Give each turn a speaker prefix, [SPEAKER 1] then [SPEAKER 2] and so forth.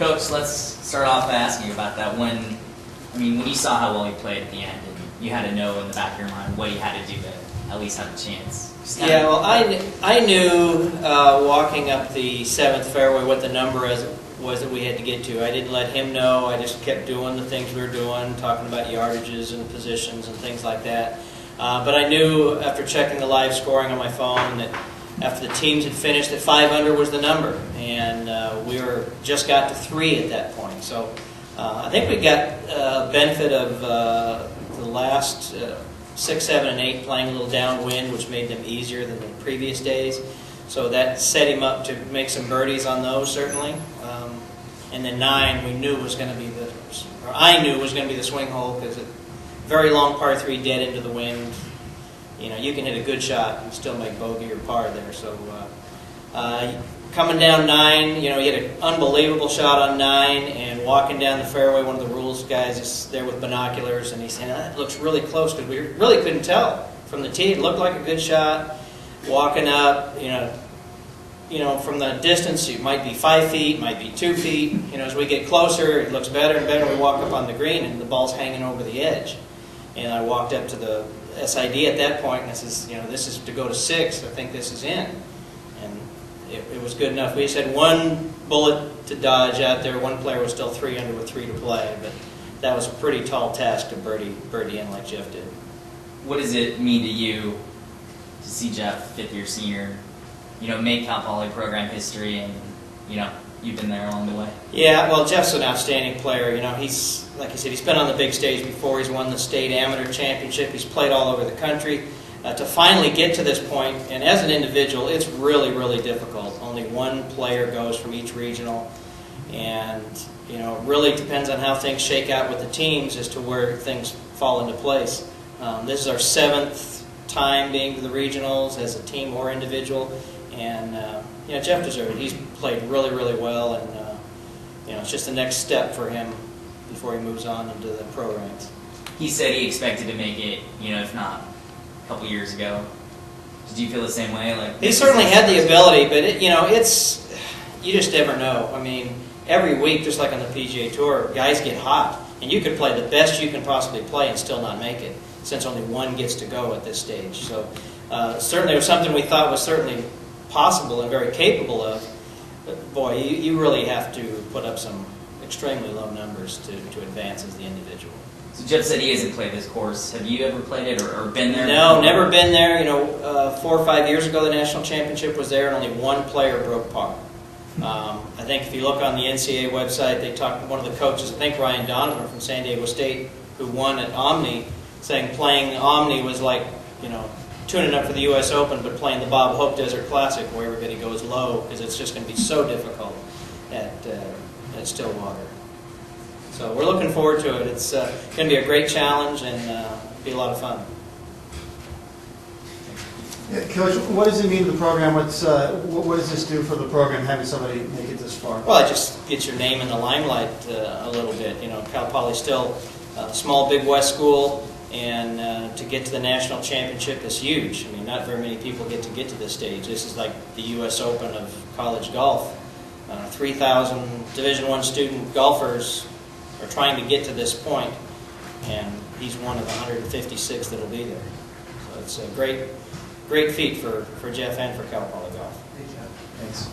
[SPEAKER 1] Coach, let's start off by asking you about that. When you saw how well he played at the end, and you had to know in the back of your mind what he had to do to at least have a chance.
[SPEAKER 2] Yeah, well, I knew walking up the 7th fairway what the number was that we had to get to. I didn't let him know. I just kept doing the things we were doing, talking about yardages and positions and things like that. But I knew after checking the live scoring on my phone that after the teams had finished that 5 under was the number, and we just got to 3 at that point. So I think we got benefit of the last 6, 7, and 8 playing a little downwind, which made them easier than the previous days. So that set him up to make some birdies on those, certainly. And then 9, we knew was going to be I knew was going to be the swing hole, because a very long par 3 dead into the wind. You can hit a good shot and still make bogey or par there. So coming down 9, he had an unbelievable shot on 9, and walking down the fairway, one of the rules guys is there with binoculars, and he's saying, that looks really close, because we really couldn't tell from the tee. It looked like a good shot. Walking up, from the distance, it might be 5 feet, might be 2 feet. As we get closer, it looks better and better. We walk up on the green, and the ball's hanging over the edge. And I walked up to the SID at that point, and I says, this is to go to 6. I think this is in. And it was good enough. We just had one bullet to dodge out there. One player was still 3 under with 3 to play, but that was a pretty tall task to birdie in like Geoff did.
[SPEAKER 1] What does it mean to you to see Geoff, 5th-year senior, make Cal Poly program history, and you've been there along the way? Yeah,
[SPEAKER 2] well, Geoff's an outstanding player. He's, like I said, he's been on the big stage before. He's won the state amateur championship. He's played all over the country. To finally get to this point, and as an individual, it's really, really difficult. Only one player goes from each regional, and it really depends on how things shake out with the teams as to where things fall into place. This is our 7th time being to the regionals as a team or individual, and Geoff deserved it. He's played really, really well, and it's just the next step for him before he moves on into the pro ranks.
[SPEAKER 1] He said he expected to make it, if not a couple years ago. Did you feel the same way?
[SPEAKER 2] He certainly had the ability, but it's you just never know. Every week, just like on the PGA Tour, guys get hot, and you could play the best you can possibly play and still not make it, since only one gets to go at this stage. So certainly it was something we thought was certainly possible and very capable of, but boy, you really have to put up some extremely low numbers to advance as the individual.
[SPEAKER 1] So Geoff said he hasn't played this course. Have you ever played it or been there?
[SPEAKER 2] No, never been there. 4 or 5 years ago the national championship was there, and only one player broke par. I think if you look on the NCAA website, they talked, one of the coaches, I think Ryan Donovan from San Diego State, who won at Omni, saying playing Omni was like, tuning up for the U.S. Open, but playing the Bob Hope Desert Classic where everybody goes low, because it's just going to be so difficult at Stillwater. So we're looking forward to it. It's going to be a great challenge, and be a lot of fun.
[SPEAKER 3] Yeah, Coach, what does it mean to the program? What does this do for the program, having somebody make it this far?
[SPEAKER 2] Well, it just gets your name in the limelight a little bit. Cal Poly's still a small Big West school, and to get to the national championship is huge. Not very many people get to this stage. This is like the U.S. Open of college golf. 3,000 Division I student golfers are trying to get to this point, and he's one of the 156 that will be there. So it's a great feat for Geoff and for Cal Poly Golf.
[SPEAKER 3] Thanks.